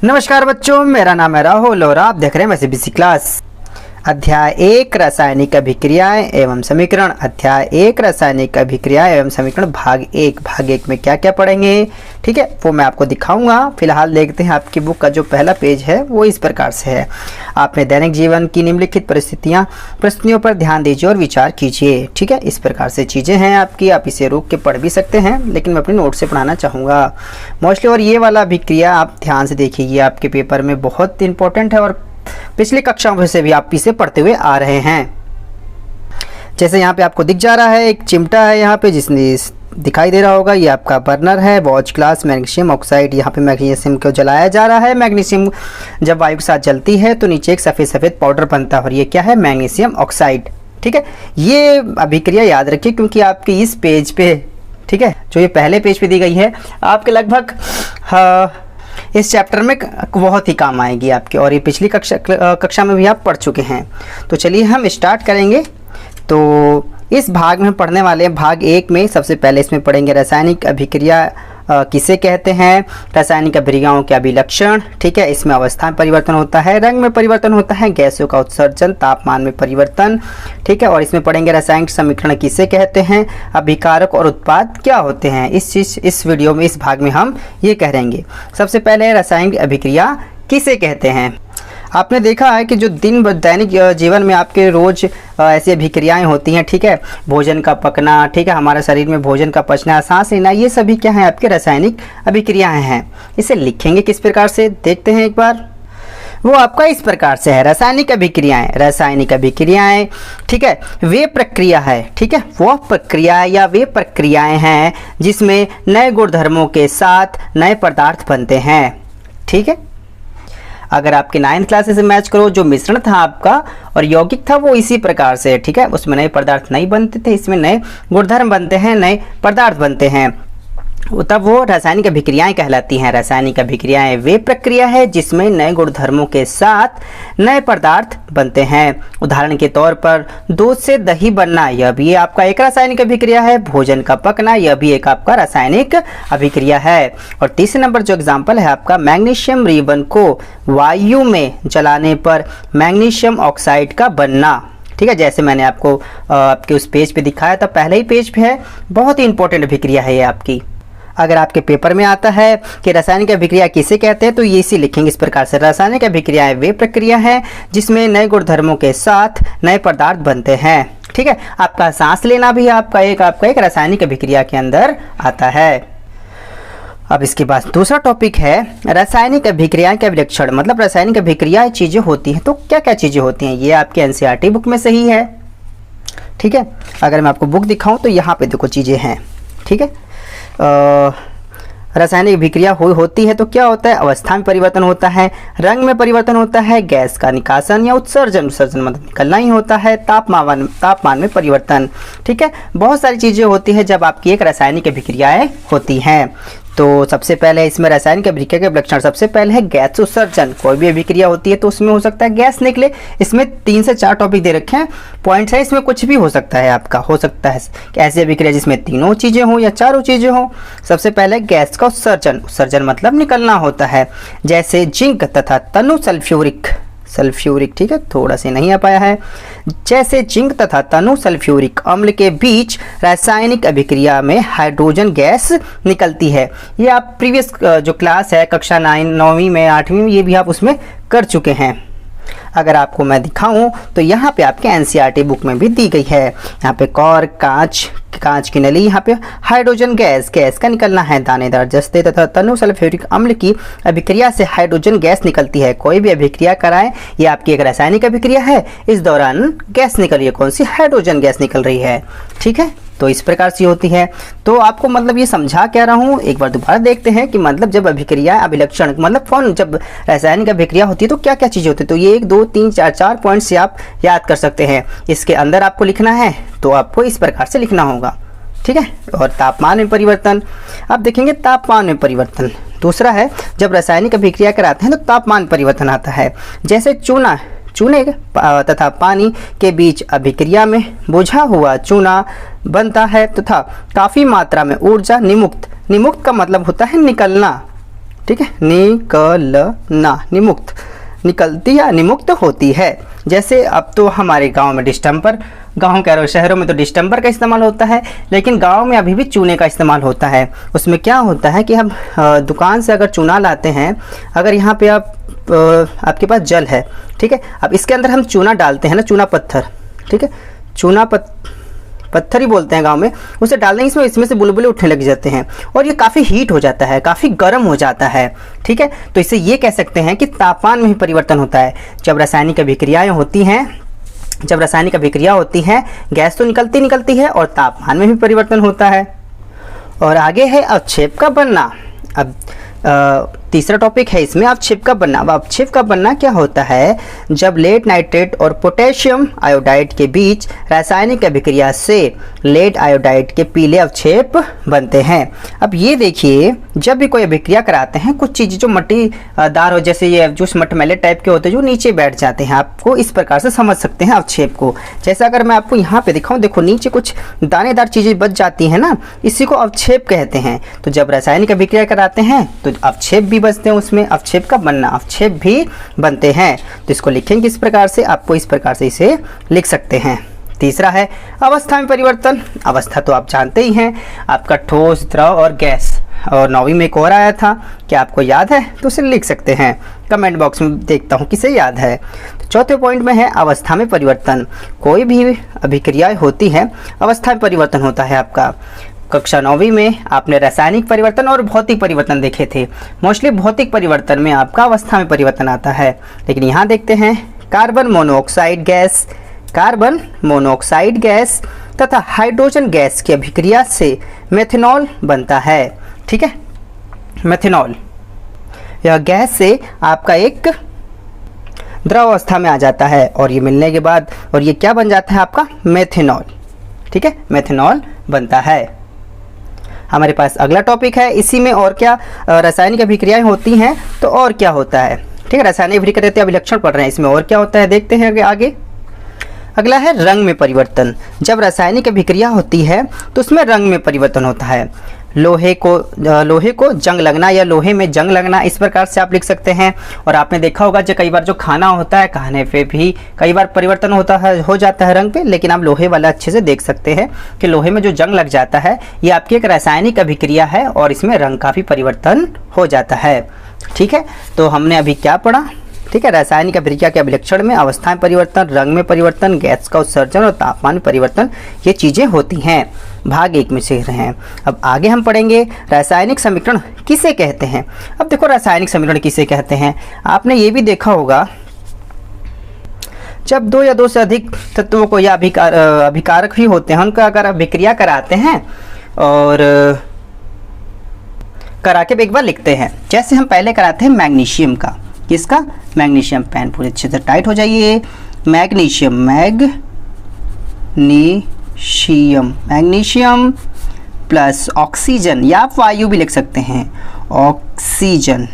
नमस्कार बच्चों, मेरा नाम है राहुल और आप देख रहे हैं मैथमेटिक्स क्लास। अध्याय 1 रासायनिक अभिक्रियाएं एवं समीकरण। अध्याय 1 रासायनिक अभिक्रियाएं एवं समीकरण भाग 1 में क्या क्या पढ़ेंगे, ठीक है, वो मैं आपको दिखाऊंगा। फिलहाल देखते हैं आपकी बुक का जो पहला पेज है वो इस प्रकार से है। आपने दैनिक जीवन की निम्नलिखित परिस्थितियों पर ध्यान दीजिए और विचार कीजिए, ठीक है। इस प्रकार से चीज़ें हैं आपकी, आप इसे रोक के पढ़ भी सकते हैं, लेकिन मैं अपनी नोट से पढ़ाना चाहूँगा मोस्टली। और ये वाला अभिक्रिया आप ध्यान से देखिए, ये आपके पेपर में बहुत इंपॉर्टेंट है और पिछली कक्षाओं से भी आप इसे पढ़ते हुए आ रहे हैं। जैसे यहाँ पे आपको दिख जा रहा है, एक चिमटा है यहाँ पे जिसने दिखाई दे रहा होगा, ये आपका बर्नर है, वॉच ग्लास, मैग्नीशियम ऑक्साइड। यहाँ पे मैग्नीशियम को जलाया जा रहा है। मैग्नीशियम जब वायु के साथ जलती है तो नीचे एक सफ़ेद सफ़ेद पाउडर बनता है और ये क्या है, मैग्नीशियम ऑक्साइड, ठीक है। ये अभिक्रिया याद रखिए क्योंकि आपके इस पेज पे, ठीक है, जो ये पहले पेज पे दी गई है, आपके लगभग इस चैप्टर में बहुत ही काम आएगी आपके, और ये पिछली कक्षा में भी आप पढ़ चुके हैं। तो चलिए हम स्टार्ट करेंगे। तो इस भाग में पढ़ने वाले हैं, भाग 1 में सबसे पहले इसमें पढ़ेंगे रासायनिक अभिक्रिया किसे कहते हैं, रासायनिक अभिक्रियाओं के अभिलक्षण, ठीक है। इसमें अवस्था में परिवर्तन होता है, रंग में परिवर्तन होता है, गैसों का उत्सर्जन, तापमान में परिवर्तन, ठीक है। और इसमें पढ़ेंगे रासायनिक समीकरण किसे कहते हैं, अभिकारक और उत्पाद क्या होते हैं। इस वीडियो में, इस भाग में हम ये कहेंगे। सबसे पहले रासायनिक अभिक्रिया किसे कहते हैं। आपने देखा है कि जो दैनिक जीवन में आपके रोज़ ऐसी अभिक्रियाएं होती हैं, ठीक है, भोजन का पकना, ठीक है, हमारे शरीर में भोजन का पचना, सांस लेना, ये सभी क्या हैं, आपके रासायनिक अभिक्रियाएं हैं। इसे लिखेंगे किस प्रकार से, देखते हैं एक बार। वो आपका इस प्रकार से है, रासायनिक अभिक्रियाएं। रासायनिक अभिक्रियाएं, ठीक है, वे प्रक्रिया है, ठीक है, वह प्रक्रिया या वे प्रक्रियाएं हैं जिसमें नए गुणधर्मों के साथ नए पदार्थ बनते हैं, ठीक है। अगर आपके 9th क्लास से मैच करो, जो मिश्रण था आपका और यौगिक था वो इसी प्रकार से, ठीक है, उसमें नए पदार्थ नहीं बनते थे, इसमें नए गुणधर्म बनते हैं, नए पदार्थ बनते हैं, तब वो रासायनिक अभिक्रियाएं कहलाती हैं। रासायनिक अभिक्रियाएं वे प्रक्रिया है जिसमें नए गुणधर्मों के साथ नए पदार्थ बनते हैं। उदाहरण के तौर पर दूध से दही बनना, यह भी आपका एक रासायनिक अभिक्रिया है। भोजन का पकना, यह भी एक आपका रासायनिक अभिक्रिया है। और तीसरे नंबर जो एग्जाम्पल है आपका, मैग्नीशियम रिबन को वायु में जलाने पर मैग्नीशियम ऑक्साइड का बनना, ठीक है। जैसे मैंने आपको आपके उस पेज पे दिखाया था, पहले ही पेज पे है, बहुत ही इंपॉर्टेंट अभिक्रिया है ये आपकी। अगर आपके पेपर में आता है कि रासायनिक अभिक्रिया किसे कहते हैं, तो ये इसी लिखेंगे इस प्रकार से, रासायनिक अभिक्रियाएं वे प्रक्रिया है जिसमें नए गुणधर्मों के साथ नए पदार्थ बनते हैं, ठीक है। आपका सांस लेना भी आपका एक रासायनिक अभिक्रिया के अंदर आता है। अब इसके बाद दूसरा टॉपिक है रासायनिक अभिक्रिया के अभिलक्षण, मतलब रासायनिक अभिक्रिया चीज़ें होती हैं तो क्या क्या चीज़ें होती हैं। ये आपके एनसीईआरटी बुक में सही है, ठीक है। अगर मैं आपको बुक दिखाऊं तो यहाँ पे देखो चीज़ें हैं, ठीक है। रासायनिक अभिक्रिया होती है तो क्या होता है, अवस्था में परिवर्तन होता है, रंग में परिवर्तन होता है, गैस का निकासन या उत्सर्जन मतलब निकलना ही होता है, तापमान में परिवर्तन, ठीक है। बहुत सारी चीज़ें होती हैं जब आपकी एक रासायनिक अभिक्रियाएं होती हैं। तो सबसे पहले इसमें रासायनिक अभिक्रिया के लक्षण, सबसे पहले है गैस उत्सर्जन। कोई भी अभिक्रिया होती है तो उसमें हो सकता है गैस निकले। इसमें 3 से 4 टॉपिक दे रखे हैं, पॉइंट्स है, इसमें कुछ भी हो सकता है आपका, हो सकता है कि ऐसी अभिक्रिया जिसमें तीनों चीज़ें हों या चारों चीज़ें हों। सबसे पहले गैस का उत्सर्जन, उत्सर्जन मतलब निकलना होता है, जैसे जिंक तथा तनु सल्फ्यूरिक, ठीक है, थोड़ा से नहीं आ पाया है। जैसे जिंक तथा तनु सल्फ्यूरिक अम्ल के बीच रासायनिक अभिक्रिया में हाइड्रोजन गैस निकलती है। ये आप प्रीवियस जो क्लास है कक्षा 9वीं में 8वीं में, ये भी आप उसमें कर चुके हैं। अगर आपको मैं दिखाऊं तो यहाँ पे आपके एनसीईआरटी बुक में भी दी गई है। यहाँ पे कॉर्क, कांच की नली, यहाँ पे हाइड्रोजन गैस का निकलना है। दानेदार जस्ते तथा तनु सल्फ्यूरिक अम्ल की अभिक्रिया से हाइड्रोजन गैस निकलती है। कोई भी अभिक्रिया कराएं, ये आपकी एक रासायनिक अभिक्रिया है, इस दौरान गैस निकल रही है, कौन सी, हाइड्रोजन गैस निकल रही है, ठीक है। तो इस प्रकार से होती है। तो आपको मतलब ये समझा क्या रहा हूँ, एक बार दोबारा देखते हैं कि मतलब जब अभिक्रिया अभिलक्षण मतलब जब रासायनिक अभिक्रिया होती है तो क्या क्या चीज़ होती है। तो ये 1 2 3 4 पॉइंट से आप याद कर सकते हैं। इसके अंदर आपको लिखना है तो आपको इस प्रकार से लिखना होगा, ठीक है। और तापमान में परिवर्तन, अब देखेंगे तापमान में परिवर्तन दूसरा है, जब रासायनिक अभिक्रिया कराते हैं तो तापमान परिवर्तन आता है। जैसे चूने तथा पानी के बीच अभिक्रिया में बुझा हुआ चूना बनता है तथा काफ़ी मात्रा में ऊर्जा निमुक्त का मतलब होता है निकलना, ठीक है, निकलना, निमुक्त, निकलती या निमुक्त होती है। जैसे अब तो हमारे गांव में डिस्टेंपर, गांव कह रहे हो, शहरों में तो डिस्टेंपर का इस्तेमाल होता है, लेकिन गांव में अभी भी चूने का इस्तेमाल होता है। उसमें क्या होता है कि हम दुकान से अगर चूना लाते हैं, अगर यहाँ पे आपके पास जल है, ठीक है, अब इसके अंदर हम चूना डालते हैं ना, चूना पत्थर, ठीक है, चूना पत्थर ही बोलते हैं गांव में, उसे डालने इसमें से बुलबुले उठने लग जाते हैं और ये काफ़ी हीट हो जाता है, काफ़ी गर्म हो जाता है, ठीक है। तो इससे ये कह सकते हैं कि तापमान में भी परिवर्तन होता है। जब रासायनिक अभिक्रियाएं होती हैं, जब रासायनिक अभिक्रिया होती है, गैस तो निकलती है और तापमान में भी परिवर्तन होता है। और आगे है अवक्षेप का बनना। अब तीसरा टॉपिक है इसमें अवक्षेप का बनना। अब अवक्षेप का बनना क्या होता है? जब लेड नाइट्रेट और पोटेशियम आयोडाइड के बीच रासायनिक अभिक्रिया से लेड आयोडाइड के पीले अवक्षेप बनते हैं। अब ये देखिए, जब भी कोई अभिक्रिया कराते हैं, कुछ चीज़ें जो मट्टीदार हो, जैसे ये जूस मटमैले टाइप के होते हैं जो नीचे बैठ जाते हैं, आपको इस प्रकार से समझ सकते हैं अवक्षेप को। जैसे अगर मैं आपको यहाँ पे दिखाऊँ, देखो नीचे कुछ दानेदार चीज़ें बच जाती हैं ना, इसी को अवक्षेप कहते हैं। तो जब रासायनिक अभिक्रिया कराते हैं तो अवक्षेप भी बचते हैं, उसमें अवक्षेप का बनना, अवक्षेप भी बनते हैं। तो इसको लिखेंगे इस प्रकार से, आपको इस प्रकार से इसे लिख सकते हैं। तीसरा है अवस्था में परिवर्तन। अवस्था तो आप जानते ही हैं, आपका ठोस, द्रव और गैस। और 9वीं में एक और आया था, क्या आपको याद है? तो उसे लिख सकते हैं, कमेंट बॉक्स में देखता हूँ किसे याद है। तो चौथे पॉइंट में है अवस्था में परिवर्तन। कोई भी अभिक्रियाएं होती है, अवस्था में परिवर्तन होता है आपका। कक्षा 9वीं में आपने रासायनिक परिवर्तन और भौतिक परिवर्तन देखे थे। मोस्टली भौतिक परिवर्तन में आपका अवस्था में परिवर्तन आता है, लेकिन यहाँ देखते हैं carbon monoxide gas, carbon monoxide gas तथा हाइड्रोजन गैस की अभिक्रिया से मेथनॉल बनता है। ठीक है, मेथनॉल, यह गैस से आपका एक द्रव अवस्था में आ जाता है और ये मिलने के बाद, और ये क्या बन जाता है आपका? मेथनॉल। ठीक है, मेथनॉल बनता है। हमारे पास अगला टॉपिक है, इसी में और क्या रासायनिक अभिक्रियाएं होती हैं, तो और क्या होता है। ठीक है, रासायनिक अभिक्रिया अभिलक्षण पढ़ रहे हैं, इसमें और क्या होता है देखते हैं आगे। अगला है रंग में परिवर्तन। जब रासायनिक अभिक्रिया होती है तो उसमें रंग में परिवर्तन होता है। लोहे को जंग लगना या लोहे में जंग लगना, इस प्रकार से आप लिख सकते हैं। और आपने देखा होगा जो कई बार जो खाना होता है, खाने पे भी कई बार परिवर्तन हो जाता है रंग पे, लेकिन आप लोहे वाला अच्छे से देख सकते हैं कि लोहे में जो जंग लग जाता है, ये आपकी एक रासायनिक अभिक्रिया है और इसमें रंग का भी परिवर्तन हो जाता है। ठीक है, तो हमने अभी क्या पढ़ा? ठीक है, रासायनिक अभिक्रिया के अभिलक्षण में अवस्था में परिवर्तन, रंग में परिवर्तन, गैस का उत्सर्जन और तापमान में परिवर्तन, ये चीज़ें होती हैं। भाग 1 में सीख रहे हैं। अब आगे हम पढ़ेंगे रासायनिक समीकरण किसे कहते हैं। अब देखो, रासायनिक समीकरण किसे कहते हैं, आपने ये भी देखा होगा, जब 2 या 2 से अधिक तत्वों को या अभिकारक भी होते हैं, उनका अगर अभिक्रिया कराते हैं और करा के एक बार लिखते हैं। जैसे हम पहले कराते हैं मैग्नीशियम का, किसका? मैग्नीशियम। पेन पूरे अच्छे से टाइट हो जाइए। मैग्नीशियम, मैग्नीशियम प्लस ऑक्सीजन, या आप वायु भी लिख सकते हैं, ऑक्सीजन।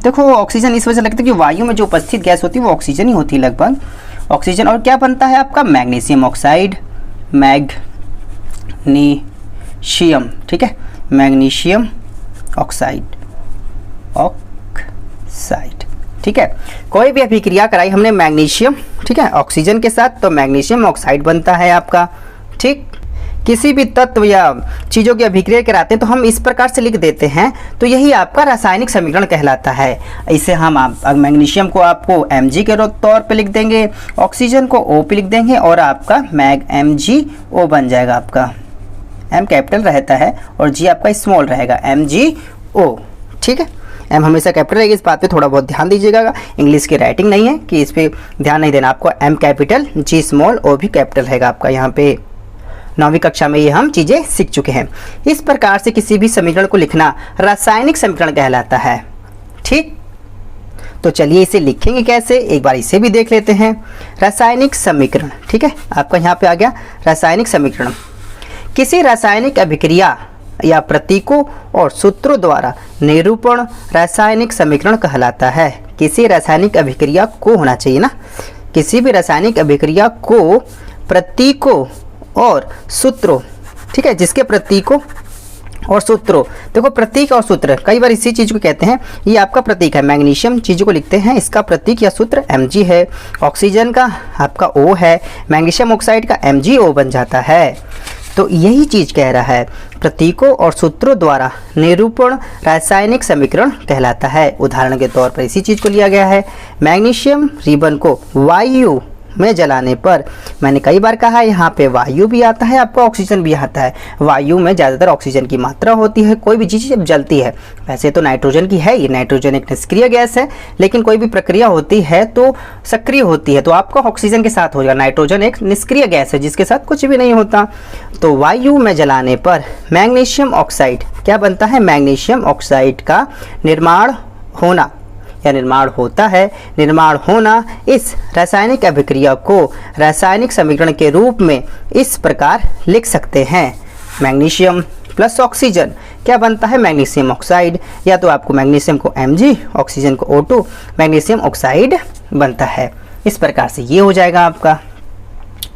देखो, ऑक्सीजन इस वजह से लगता है कि वायु में जो उपस्थित गैस होती है वो ऑक्सीजन ही होती है लगभग, ऑक्सीजन। और क्या बनता है आपका? Magnesium oxide, magnesium. ठीक है, मैग्नीशियम ऑक्साइड, ठीक है। कोई भी अभिक्रिया कराई हमने मैग्नीशियम, ठीक है, ऑक्सीजन के साथ, तो मैग्नीशियम ऑक्साइड बनता है आपका। ठीक, किसी भी तत्व या चीज़ों की अभिक्रिया कराते हैं तो हम इस प्रकार से लिख देते हैं, तो यही आपका रासायनिक समीकरण कहलाता है। इसे हम मैग्नीशियम को आपको Mg के तौर पे लिख देंगे, ऑक्सीजन को O पे लिख देंगे और आपका MgO बन जाएगा। आपका M कैपिटल रहता है और G आपका स्मॉल रहेगा, MgO। ठीक है, M हमेशा कैपिटल रहेगी, इस बात पे थोड़ा बहुत ध्यान दीजिएगा। इंग्लिश की राइटिंग नहीं है कि इस पे ध्यान नहीं देना आपको। M capital, G small, O भी कैपिटल रहेगा आपका। यहाँ पे 9वीं कक्षा में ये हम चीज़ें सीख चुके हैं। इस प्रकार से किसी भी समीकरण को लिखना रासायनिक समीकरण कहलाता है। ठीक, तो चलिए इसे लिखेंगे कैसे, एक बार इसे भी देख लेते हैं। रासायनिक समीकरण, ठीक है, आपका यहाँ पे आ गया रासायनिक समीकरण। किसी रासायनिक अभिक्रिया या प्रतीकों और सूत्रों द्वारा निरूपण रासायनिक समीकरण कहलाता है। किसी रासायनिक अभिक्रिया को होना चाहिए ना, किसी भी रासायनिक अभिक्रिया को प्रतीकों और सूत्रों, ठीक है, जिसके प्रतीकों और सूत्रों, देखो प्रतीक और सूत्र कई बार इसी चीज को कहते हैं, ये आपका प्रतीक है। मैग्नीशियम चीजों को लिखते हैं, इसका प्रतीक या सूत्र Mg है। ऑक्सीजन का आपका O है, मैग्नीशियम ऑक्साइड का MgO बन जाता है। तो यही चीज कह रहा है, प्रतीकों और सूत्रों द्वारा निरूपण रासायनिक समीकरण कहलाता है। उदाहरण के तौर पर इसी चीज को लिया गया है, मैग्नीशियम रिबन को वायु में जलाने पर, मैंने कई बार कहा है यहाँ पे वायु भी आता है, आपका ऑक्सीजन भी आता है। वायु में ज़्यादातर ऑक्सीजन की मात्रा होती है, कोई भी चीज़ जब जलती है, वैसे तो नाइट्रोजन की है, ये नाइट्रोजन एक निष्क्रिय गैस है, लेकिन कोई भी प्रक्रिया होती है तो सक्रिय होती है, तो आपका ऑक्सीजन के साथ हो जाएगा। नाइट्रोजन एक निष्क्रिय गैस है जिसके साथ कुछ भी नहीं होता। तो वायु में जलाने पर मैग्नीशियम ऑक्साइड क्या बनता है, मैग्नीशियम ऑक्साइड का निर्माण होना या निर्माण होता है। निर्माण होना इस रासायनिक अभिक्रिया को रासायनिक समीकरण के रूप में इस प्रकार लिख सकते हैं, मैग्नीशियम प्लस ऑक्सीजन क्या बनता है, मैग्नीशियम ऑक्साइड, या तो आपको मैग्नीशियम को Mg, ऑक्सीजन को O2, मैग्नीशियम ऑक्साइड बनता है। इस प्रकार से ये हो जाएगा आपका।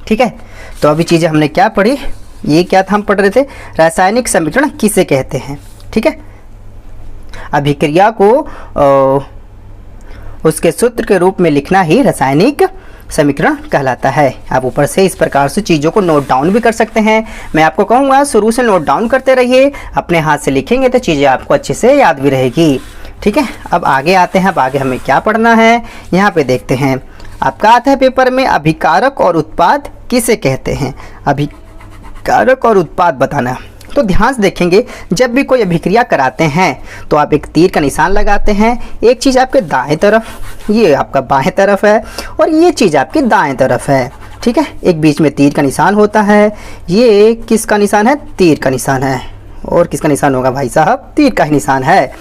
ठीक है, तो अभी चीज़ें हमने क्या पढ़ी, ये क्या था हम पढ़ रहे थे, रासायनिक समीकरण किसे कहते हैं। ठीक है, अभिक्रिया को उसके सूत्र के रूप में लिखना ही रासायनिक समीकरण कहलाता है। आप ऊपर से इस प्रकार से चीज़ों को नोट डाउन भी कर सकते हैं। मैं आपको कहूँगा शुरू से नोट डाउन करते रहिए, अपने हाथ से लिखेंगे तो चीज़ें आपको अच्छे से याद भी रहेगी। ठीक है, अब आगे आते हैं, अब आगे हमें क्या पढ़ना है यहाँ पे देखते हैं। आपका आता है पेपर में, अभिकारक और उत्पाद किसे कहते हैं। अभिकारक और उत्पाद बताना, तो ध्यान से देखेंगे, जब भी कोई अभिक्रिया कराते हैं तो आप एक तीर का निशान लगाते हैं। एक चीज़ आपके दाएं तरफ, ये आपका बाएं तरफ है, और ये चीज़ आपकी दाएं तरफ है। ठीक है, एक बीच में तीर का निशान होता है। ये किसका निशान है, तीर का निशान है। और किसका निशान होगा भाई साहब, तीर का ही निशान है।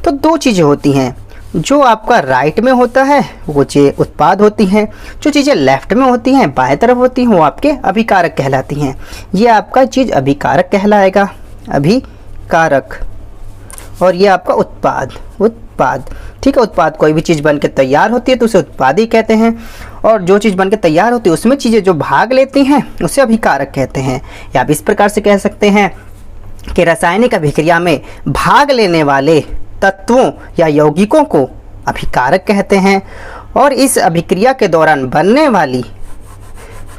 तो दो चीज़ें होती हैं, जो आपका राइट में होता है वो चीज़ें उत्पाद होती हैं, जो चीज़ें लेफ्ट में होती हैं, बाएं तरफ होती हैं, वो आपके अभिकारक कहलाती हैं। ये आपका चीज़ अभिकारक कहलाएगा, अभिकारक, और ये आपका उत्पाद, उत्पाद। ठीक है, उत्पाद कोई भी चीज़ बन के तैयार होती है तो उसे उत्पाद ही कहते हैं, और जो चीज़ बन के तैयार होती है उसमें चीज़ें जो भाग लेती हैं उसे अभिकारक कहते हैं। या आप इस प्रकार से कह सकते हैं कि रासायनिक अभिक्रिया में भाग लेने वाले तत्वों या यौगिकों को अभिकारक कहते हैं, और इस अभिक्रिया के दौरान बनने वाली,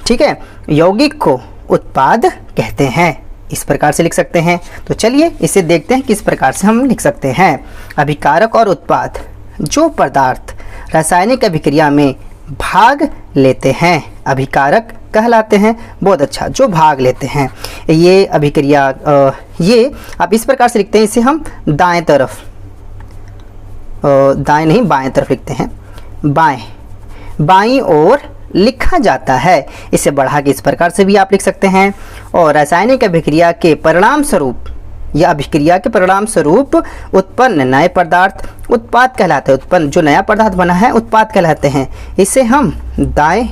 ठीक है, यौगिक को उत्पाद कहते हैं। इस प्रकार से लिख सकते हैं। तो चलिए इसे देखते हैं किस प्रकार से हम लिख सकते हैं। अभिकारक और उत्पाद, जो पदार्थ रासायनिक अभिक्रिया में भाग लेते हैं अभिकारक कहलाते हैं। बहुत अच्छा, जो भाग लेते हैं। ये अभिक्रिया ये आप इस प्रकार से लिखते हैं, इसे हम दाएं तरफ, दाएं नहीं बाएं तरफ लिखते हैं, बाईं ओर लिखा जाता है। इसे बढ़ा के इस प्रकार से भी आप लिख सकते हैं। और रासायनिक अभिक्रिया के परिणाम स्वरूप या अभिक्रिया के परिणाम स्वरूप उत्पन्न नए पदार्थ उत्पाद कहलाते हैं। उत्पन्न जो नया पदार्थ बना है उत्पाद कहलाते हैं। इसे हम दाएं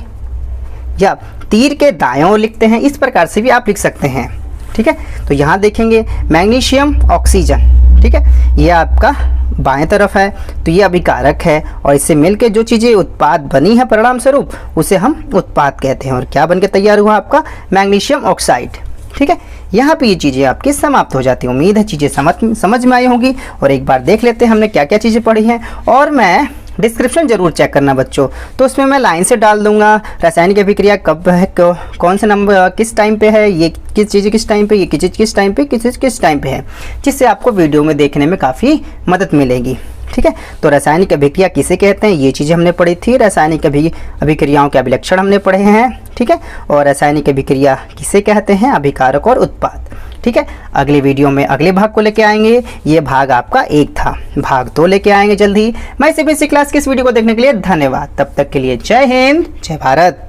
या तीर के दाएं ओर लिखते हैं। इस प्रकार से भी आप लिख सकते हैं। ठीक है, तो यहाँ देखेंगे मैग्नीशियम ऑक्सीजन, ठीक है, ये आपका बाएं तरफ है, तो ये अभिकारक है, और इससे मिलके जो चीज़ें उत्पाद बनी है परिणाम स्वरूप उसे हम उत्पाद कहते हैं। और क्या बनके तैयार हुआ आपका, मैग्नीशियम ऑक्साइड। ठीक है, यहाँ पे ये चीज़ें आपकी समाप्त हो जाती हैं। उम्मीद है चीज़ें समझ में आई होंगी। और एक बार देख लेते हैं हमने क्या क्या चीज़ें पढ़ी हैं। और मैं डिस्क्रिप्शन जरूर चेक करना बच्चों, तो उसमें मैं लाइन से डाल दूंगा रासायनिक अभिक्रिया कब है, कौन से नंबर किस टाइम पे है, ये किस चीज़ किस टाइम पे, ये किस चीज़ किस टाइम पे, किस चीज़ किस टाइम पे है, जिससे आपको वीडियो में देखने में काफ़ी मदद मिलेगी। ठीक है, तो रासायनिक अभिक्रिया किसे कहते हैं, ये चीज़ें हमने पढ़ी थी। रासायनिक अभिक्रियाओं के अभिलक्षण हमने पढ़े हैं। ठीक है, और रासायनिक अभिक्रिया किसे कहते हैं, अभिकारक और उत्पाद। ठीक है, अगले वीडियो में अगले भाग को लेके आएंगे। ये भाग आपका 1 था, भाग 2 लेके आएंगे जल्द ही। मैं CBSE क्लास की इस वीडियो को देखने के लिए धन्यवाद। तब तक के लिए जय हिंद, जय भारत।